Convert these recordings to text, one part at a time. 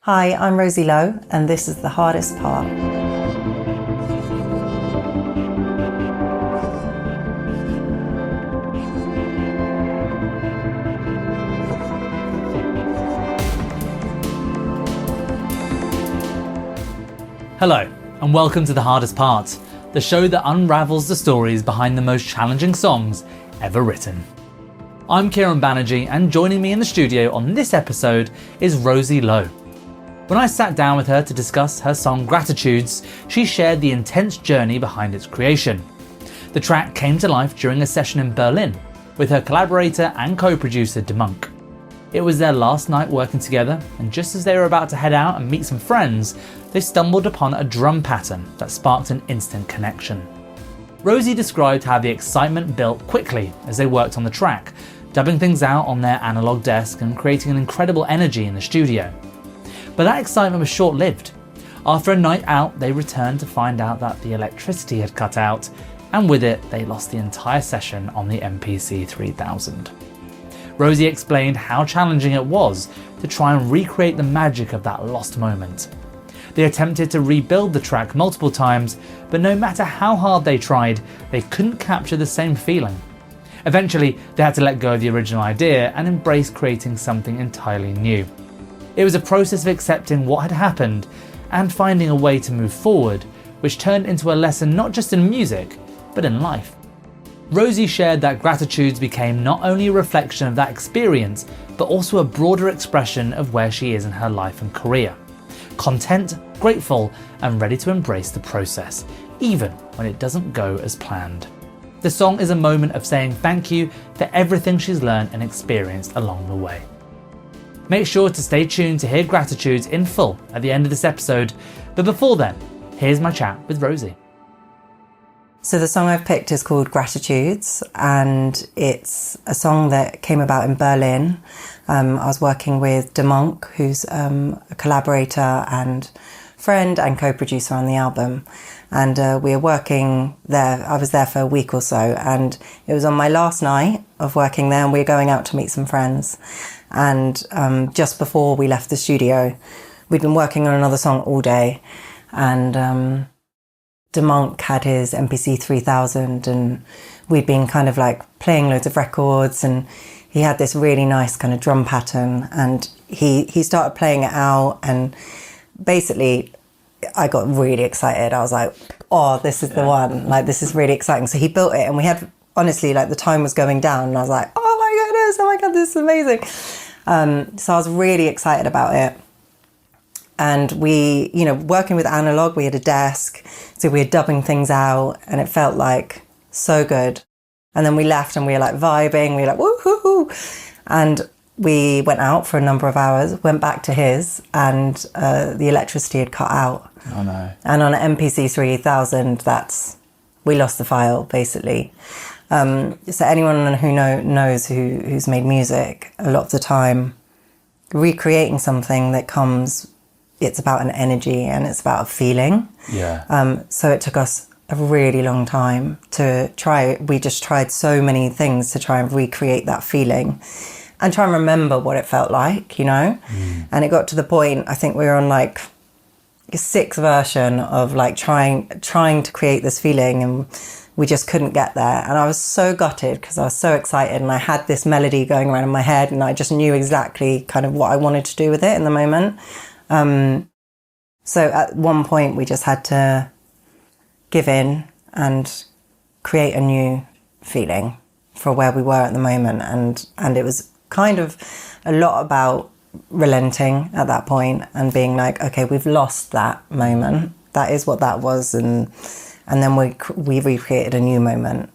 Hi, I'm Rosie Lowe, and this is The Hardest Part. Hello, and welcome to The Hardest Part, the show that unravels the stories behind the most challenging songs ever written. I'm Kieron Banerji, and joining me in the studio on this episode is Rosie Lowe. When I sat down with her to discuss her song Gratitudes, she shared the intense journey behind its creation. The track came to life during a session in Berlin with her collaborator and co-producer DeMonk. It was their last night working together, and just as they were about to head out and meet some friends, they stumbled upon a drum pattern that sparked an instant connection. Rosie described how the excitement built quickly as they worked on the track, dubbing things out on their analog desk and creating an incredible energy in the studio. But that excitement was short-lived. After a night out, they returned to find out that the electricity had cut out, and with it, they lost the entire session on the MPC 3000. Rosie explained how challenging it was to try and recreate the magic of that lost moment. They attempted to rebuild the track multiple times, but no matter how hard they tried, they couldn't capture the same feeling. Eventually, they had to let go of the original idea and embrace creating something entirely new. It was a process of accepting what had happened and finding a way to move forward, which turned into a lesson not just in music, but in life. Rosie shared that Gratitudes became not only a reflection of that experience, but also a broader expression of where she is in her life and career. Content, grateful, and ready to embrace the process, even when it doesn't go as planned. The song is a moment of saying thank you for everything she's learned and experienced along the way. Make sure to stay tuned to hear Gratitudes in full at the end of this episode, but before then, here's my chat with Rosie. So the song I've picked is called Gratitudes, and it's a song that came about in Berlin. I was working with DeMonk, who's a collaborator and friend and co-producer on the album. And we were working there. I was there for a week or so, and it was on my last night of working there, and we were going out to meet some friends. And just before we left the studio, we'd been working on another song all day, and DeMonk had his MPC 3000, and we'd been kind of like playing loads of records, and he had this really nice kind of drum pattern, and he started playing it out, and basically I got really excited. I was like, oh, this is the one, like this is really exciting. So he built it, and we had, honestly, like the time was going down, and I was like, oh my god, this is amazing. So I was really excited about it. And we, working with analog, we had a desk, so we were dubbing things out, and it felt like so good. And then we left, and we were like vibing, we were like woo-hoo-hoo. And we went out for a number of hours, went back to his, and the electricity had cut out. Oh no. And on an MPC 3000, we lost the file, basically. So anyone who knows who's made music, a lot of the time, recreating something that comes, it's about an energy and it's about a feeling. Yeah. So it took us a really long time to try. We just tried so many things to try and recreate that feeling and try and remember what it felt like, And it got to the point, I think we were on like a 6th version of like trying to create this feeling, and we just couldn't get there. And I was so gutted because I was so excited, and I had this melody going around in my head, and I just knew exactly kind of what I wanted to do with it in the moment. So at one point we just had to give in and create a new feeling for where we were at the moment. And it was kind of a lot about relenting at that point and being like, okay, we've lost that moment. That is what that was. And then we recreated a new moment.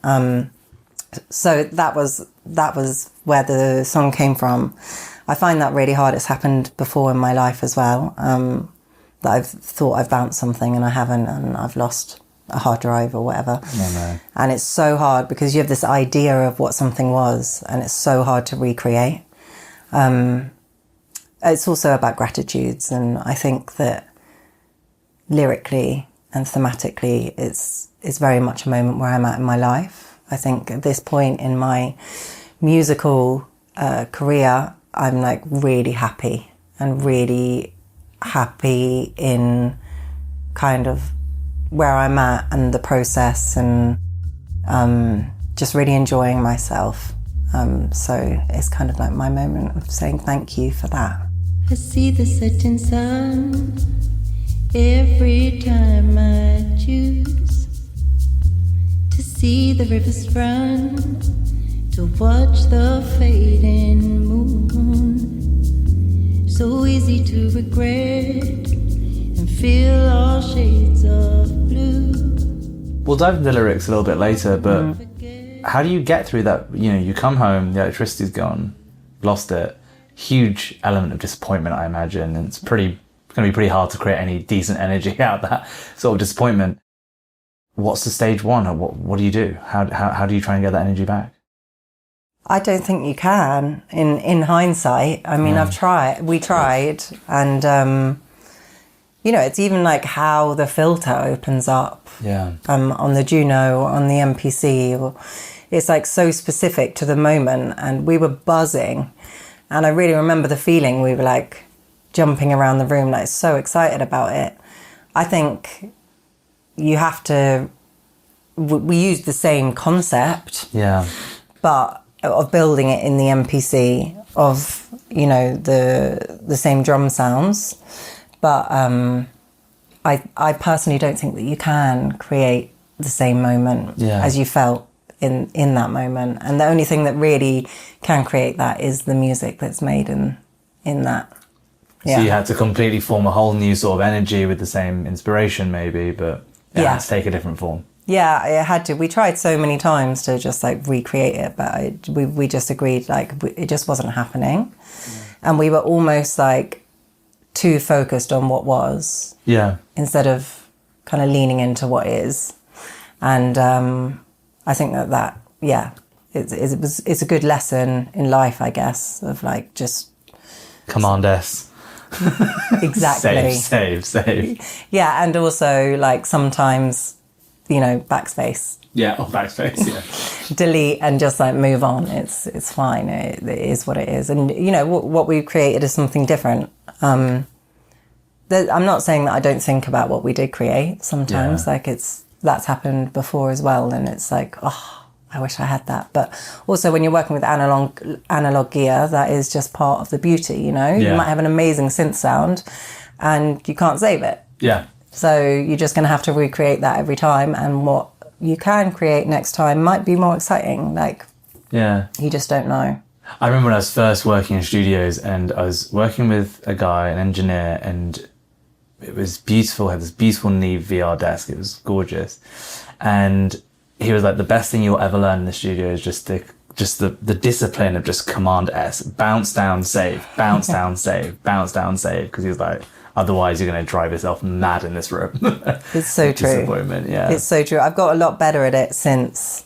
So that was where the song came from. I find that really hard. It's happened before in my life as well, that I've thought I've bounced something and I haven't, and I've lost a hard drive or whatever. No. And it's so hard because you have this idea of what something was, and it's so hard to recreate. It's also about gratitudes, and I think that lyrically and thematically it's very much a moment where I'm at in my life. I think at this point in my musical career, I'm like really happy and really happy in kind of where I'm at and the process, and just really enjoying myself. So it's kind of like my moment of saying thank you for that. I see the setting sun every time I choose to see the rivers run, to watch the fading moon. So easy to regret and feel all shades of blue. We'll dive into the lyrics a little bit later, but how do you get through that? You know, you come home, the electricity's gone, lost it. Huge element of disappointment, I imagine, and it's going to be pretty hard to create any decent energy out of that sort of disappointment. What's the stage one? Or what do you do? How do you try and get that energy back? I don't think you can. In hindsight, I mean, we tried, and you know, it's even like how the filter opens up. Yeah. On the Juno, on the MPC, it's like so specific to the moment, and we were buzzing. And I really remember the feeling. We were like jumping around the room, like so excited about it. I think you have to, we used the same concept. Yeah. But of building it in the MPC, of, you know, the same drum sounds. But I personally don't think that you can create the same moment as you felt in that moment. And the only thing that really can create that is the music that's made in that. Yeah. So you had to completely form a whole new sort of energy with the same inspiration maybe, but it had to take a different form. Yeah, it had to. We tried so many times to just like recreate it, but we just agreed like it just wasn't happening. And we were almost like too focused on what was. Yeah. Instead of kind of leaning into what is. And I think that it's a good lesson in life, I guess, of like just Command S. Exactly. Save. Yeah, and also like sometimes, you know, backspace. Yeah, backspace, yeah. Delete and just like move on. It's fine. It is what it is. And you know, what we've created is something different. I'm not saying that I don't think about what we did create sometimes. Like that's happened before as well, and it's like, oh, I wish I had that. But also when you're working with analog gear, that is just part of the beauty, you know? You might have an amazing synth sound and you can't save it. Yeah. So you're just going to have to recreate that every time, and what you can create next time might be more exciting. Like, you just don't know. I remember when I was first working in studios, and I was working with a guy, an engineer, and it was beautiful. I had this beautiful Neve VR desk. It was gorgeous. And he was like, the best thing you'll ever learn in the studio is just the discipline of just Command S, bounce down, save, bounce down, save, bounce down, save. Because he was like, otherwise you're going to drive yourself mad in this room. It's so true. Disappointment, yeah. It's so true. I've got a lot better at it since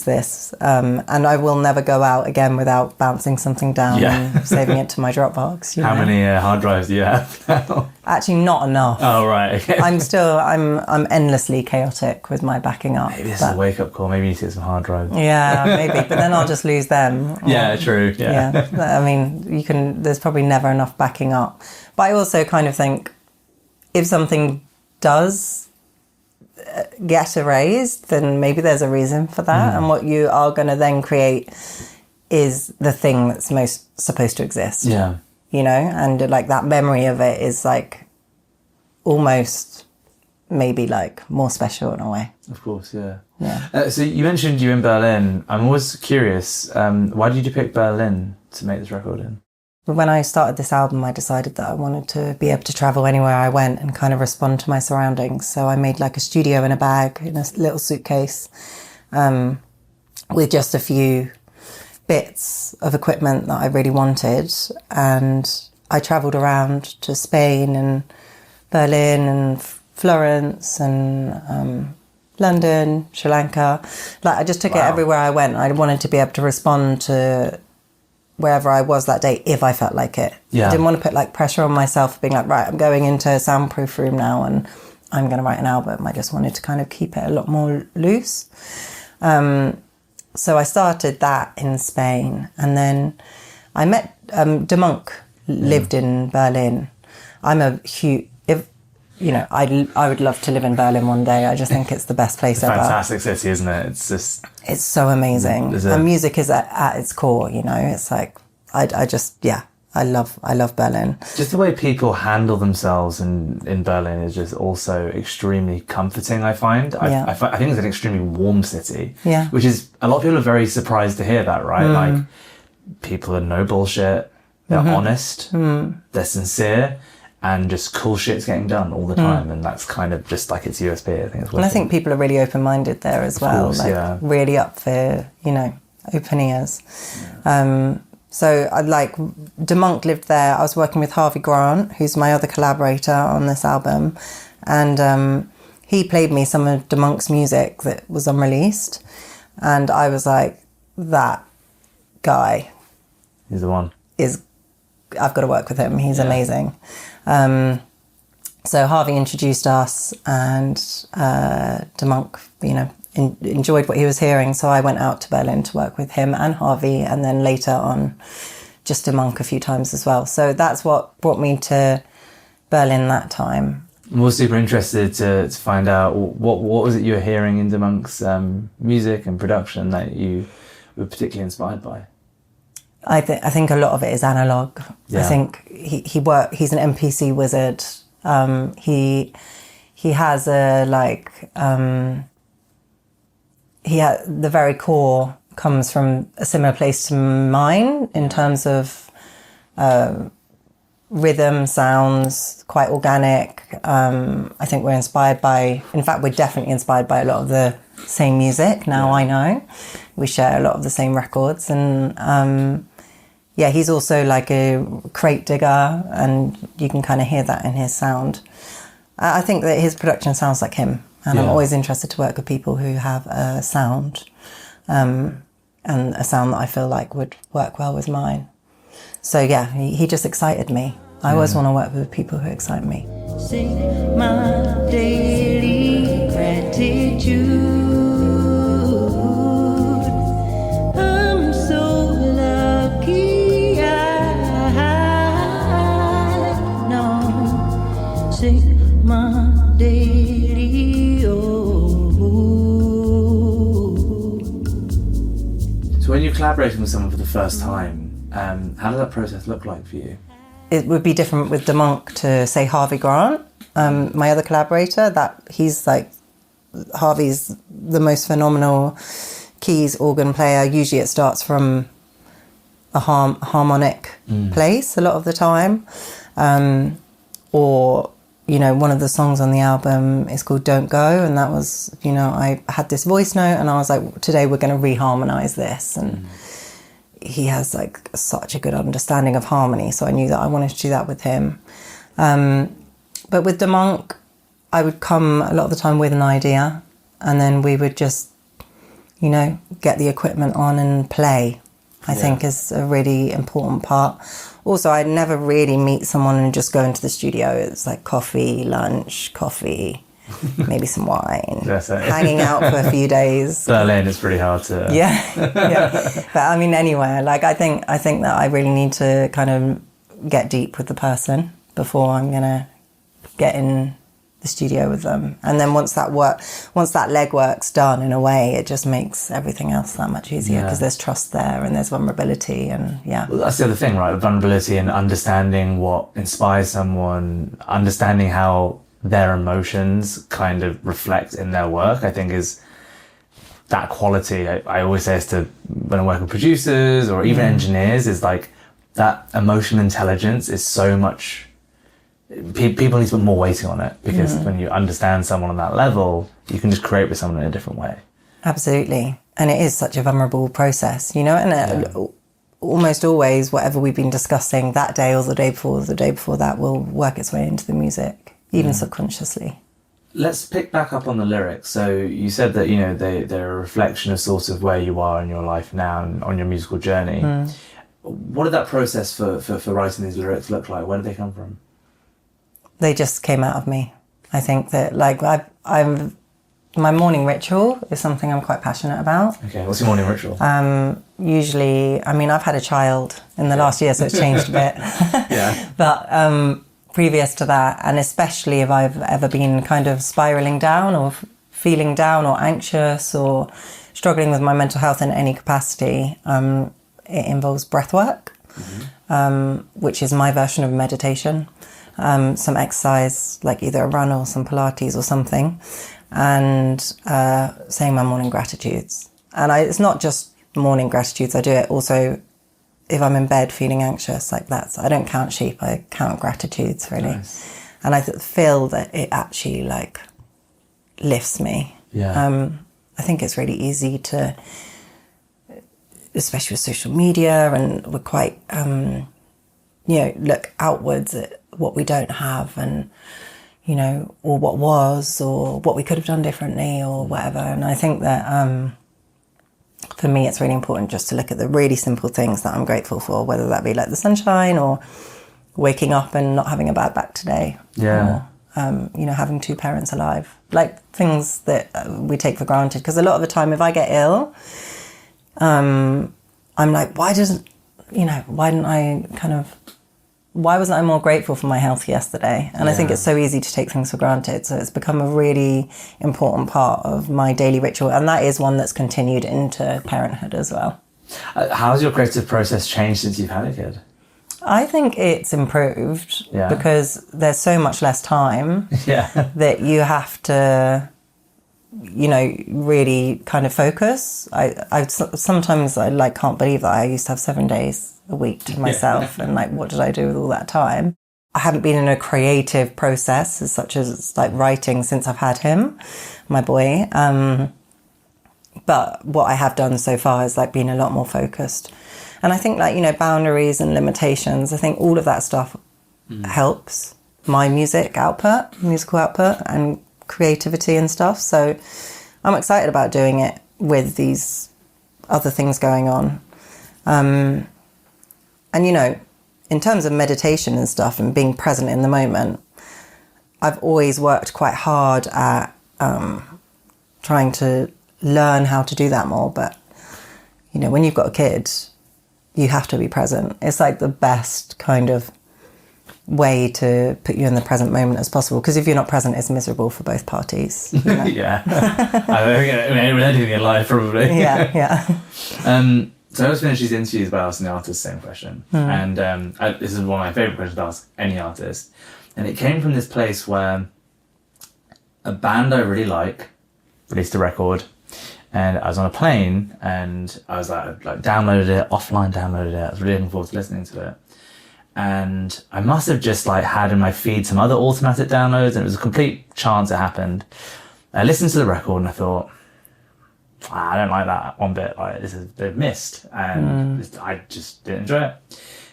this. And I will never go out again without bouncing something down and saving it to my Dropbox. How many hard drives do you have now? Actually, not enough. Oh, right. Okay. I'm endlessly chaotic with my backing up. Maybe this is a wake-up call. Maybe you need to get some hard drives. Yeah, maybe. But then I'll just lose them. Yeah, true. Yeah. I mean, there's probably never enough backing up. But I also kind of think if something does get erased, then maybe there's a reason for that. And what you are going to then create is the thing that's most supposed to exist. Yeah. You know, and like that memory of it is like almost maybe like more special in a way. Of course, yeah. So you mentioned you in Berlin. I'm always curious, why did you pick Berlin to make this record in? When I started this album, I decided that I wanted to be able to travel anywhere I went and kind of respond to my surroundings. So I made like a studio in a bag, in a little suitcase, with just a few bits of equipment that I really wanted. And I travelled around to Spain and Berlin and Florence and London, Sri Lanka. Like I just took it everywhere I went. I wanted to be able to respond to wherever I was that day if I felt like it. I didn't want to put like pressure on myself being like, right, I'm going into a soundproof room now and I'm going to write an album. I just wanted to kind of keep it a lot more loose. So I started that in Spain, and then I met DeMonk lived in Berlin. I'm a huge, I would love to live in Berlin one day. I just think it's the best place ever. Fantastic city, isn't it? It's so amazing. And music is at its core, It's like, I love Berlin. Just the way people handle themselves in Berlin is just also extremely comforting, I find. I think it's an extremely warm city, which is, a lot of people are very surprised to hear that, right? Like, people are no bullshit, they're honest, they're sincere, and just cool shit's getting done all the time, and that's kind of just like its USP, I think. And I think people are really open-minded there as well, course, really up for, open ears. Yeah. So I DeMonk lived there. I was working with Harvey Grant, who's my other collaborator on this album, and he played me some of DeMonk's music that was unreleased, and I was like, that guy, he's the one. I've got to work with him. He's amazing. So Harvey introduced us, and DeMonk, enjoyed what he was hearing. So I went out to Berlin to work with him and Harvey, and then later on just DeMonk a few times as well. So that's what brought me to Berlin that time. We're super interested to find out what was it you were hearing in DeMonk's music and production that you were particularly inspired by? I think a lot of it is analog. Yeah. I think he's an MPC wizard. He has the very core comes from a similar place to mine in terms of rhythm, sounds, quite organic. I think we're definitely inspired by a lot of the same music. Now I know we share a lot of the same records, and he's also like a crate digger, and you can kind of hear that in his sound. I think that his production sounds like him, and I'm always interested to work with people who have a sound, and a sound that I feel like would work well with mine. So he just excited me. I always want to work with people who excite me. Sing my daily gratitude. I'm so lucky I know. Sing my daily So when you're collaborating with someone for the first time, how does that process look like for you? It would be different with DeMonk to, say, Harvey Grant, my other collaborator. Harvey's the most phenomenal keys organ player. Usually it starts from a harmonic place a lot of the time. One of the songs on the album is called Don't Go, and that was, I had this voice note and I was like, today we're going to reharmonize this. And he has such a good understanding of harmony, so I knew that I wanted to do that with him. But with DeMonk, I would come a lot of the time with an idea, and then we would just, get the equipment on and play. I think is a really important part. Also, I'd never really meet someone and just go into the studio. It's like coffee, lunch, coffee, maybe some wine, hanging out for a few days. Berlin is pretty hard to... But I mean, anywhere. I think that I really need to kind of get deep with the person before I'm going to get in the studio with them. And then once that legwork's done, in a way, it just makes everything else that much easier because there's trust there and there's vulnerability and Well, that's the other thing, right? Vulnerability and understanding what inspires someone, understanding how their emotions kind of reflect in their work, I think is that quality. I always say this to when I work with producers or even engineers, is that emotional intelligence is so much... People need to put more weighting on it, because when you understand someone on that level, you can just create with someone in a different way. Absolutely. And it is such a vulnerable process, and almost always whatever we've been discussing that day or the day before that will work its way into the music, even subconsciously. Let's pick back up on the lyrics. So you said that, they're a reflection of sort of where you are in your life now and on your musical journey. What did that process for writing these lyrics look like? Where did they come from? They just came out of me. I think that My morning ritual is something I'm quite passionate about. Okay, what's your morning ritual? Usually, I mean, I've had a child in the last year, so it's changed a bit. Yeah. But previous to that, and especially if I've ever been kind of spiraling down or feeling down or anxious or struggling with my mental health in any capacity, it involves breath work, which is my version of meditation. Some exercise, like either a run or some Pilates or something, and saying my morning gratitudes. And it's not just morning gratitudes, I do it also if I'm in bed feeling anxious, like that. So I don't count sheep, I count gratitudes, really. Nice. And I feel that it actually like lifts me. Yeah. I think it's really easy to, especially with social media, and we're quite, look outwards at what we don't have and, or what was, or what we could have done differently or whatever. And I think that for me, it's really important just to look at the really simple things that I'm grateful for, whether that be like the sunshine or waking up and not having a bad back today. Yeah. Or, having 2 parents alive. Like things that we take for granted. Because a lot of the time, if I get ill, I'm like, why wasn't I more grateful for my health yesterday? And I think it's so easy to take things for granted. So it's become a really important part of my daily ritual. And that is one that's continued into parenthood as well. How's your creative process changed since you've had a kid? I think it's improved because there's so much less time that you have to, really kind of focus. I sometimes can't believe that I used to have 7 days a week to myself and what did I do with all that time? I haven't been in a creative process such as writing since I've had him, my boy. But what I have done so far is been a lot more focused. And I think boundaries and limitations, I think all of that stuff helps my musical output and creativity and stuff. So I'm excited about doing it with these other things going on. And, in terms of meditation and stuff and being present in the moment, I've always worked quite hard at trying to learn how to do that more. But, when you've got a kid, you have to be present. It's the best kind of way to put you in the present moment as possible. Because if you're not present, it's miserable for both parties. Yeah. I think with anything in life, probably. Yeah. So I always finish these interviews by asking the artist the same question. And this is one of my favourite questions to ask any artist. And it came from this place where a band I really like released a record. And I was on a plane and I was downloaded it, offline downloaded it. I was really looking forward to listening to it. And I must have just had in my feed some other automatic downloads, and it was a complete chance it happened. I listened to the record and I thought, I don't like that one bit. They've missed, and I just didn't enjoy it.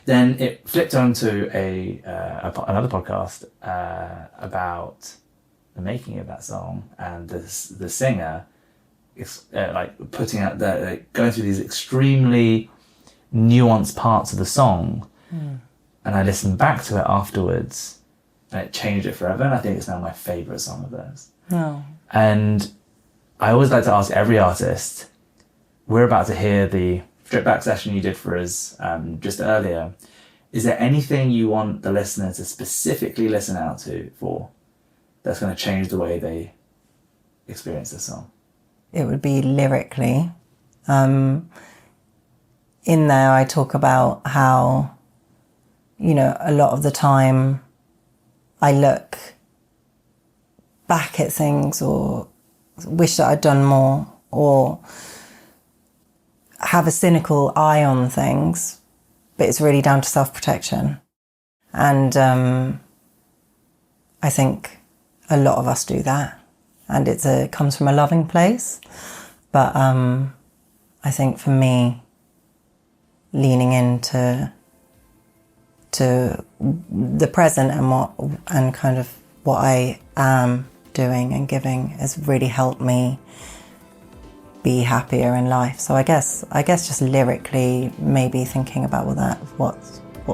Then it flipped onto another podcast about the making of that song, and the singer putting out going through these extremely nuanced parts of the song. And I listened back to it afterwards and it changed it forever, and I think it's now my favourite song of theirs. And I always like to ask every artist, we're about to hear the strip back session you did for us just earlier. Is there anything you want the listener to specifically listen out to for that's going to change the way they experience the song? It would be lyrically. In there I talk about how, a lot of the time I look back at things or wish that I'd done more or have a cynical eye on things, but it's really down to self-protection. And I think a lot of us do that. And it comes from a loving place. But I think for me, leaning into the present and kind of what I am doing and giving has really helped me be happier in life. So I guess just lyrically, maybe thinking about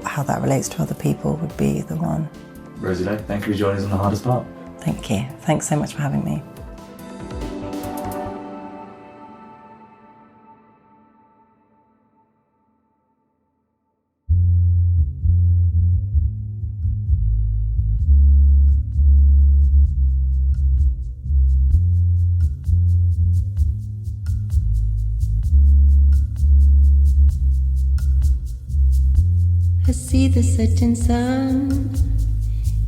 how that relates to other people would be the one. Rosie Lowe, thank you for joining us on The Hardest Part. Thank you. Thanks so much for having me. see the setting sun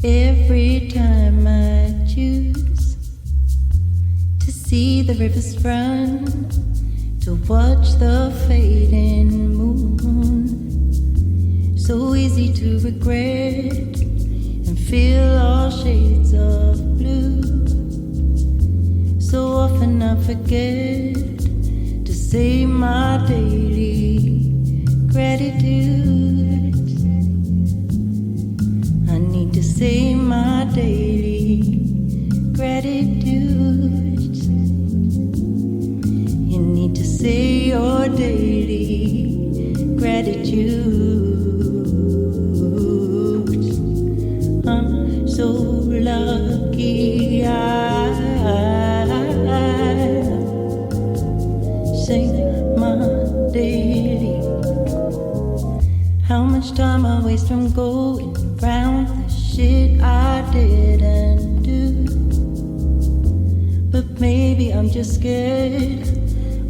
every time I choose to see the rivers run, to watch the fading moon. So easy to regret and feel all shades of blue. So often I forget to say my daily gratitude. I need to say my daily gratitude. You need to say your daily gratitude. I'm so lucky I sing my daily. How much time I waste from going round the shit I didn't do. But maybe I'm just scared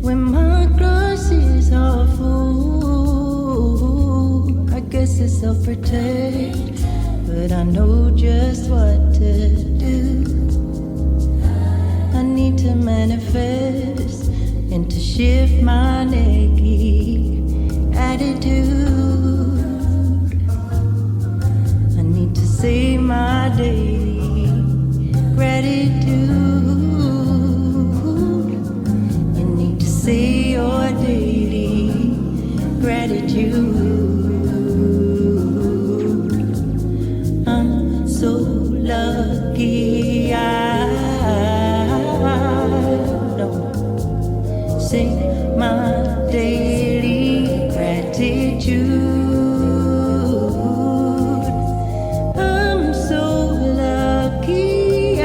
when my glass is half full. I guess it's self-protect, but I know just what to do. I need to manifest and to shift my naked attitude. I need to say my daily gratitude. You need to say your daily gratitude. I'm so lucky I sing my daily gratitude. I'm so lucky I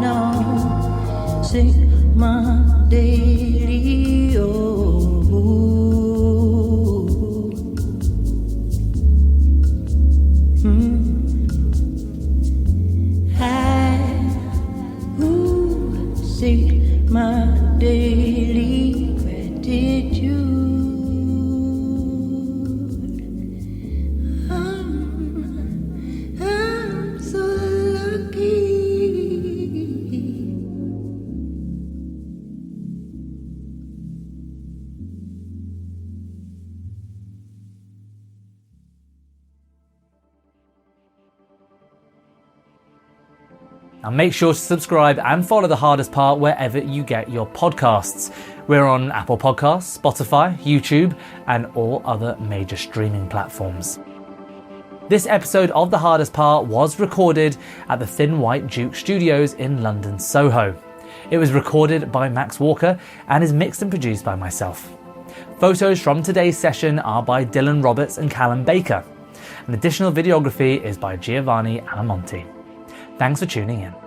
know. Sing my daily, sing my daily gratitude. I'm so lucky. And make sure to subscribe and follow The Hardest Part wherever you get your podcasts. We're on Apple Podcasts, Spotify, YouTube, and all other major streaming platforms. This episode of The Hardest Part was recorded at the Thin White Duke Studios in London, Soho. It was recorded by Max Walker and is mixed and produced by myself. Photos from today's session are by Dylan Roberts and Callum Baker. And additional videography is by Giovanni Alamonti. Thanks for tuning in.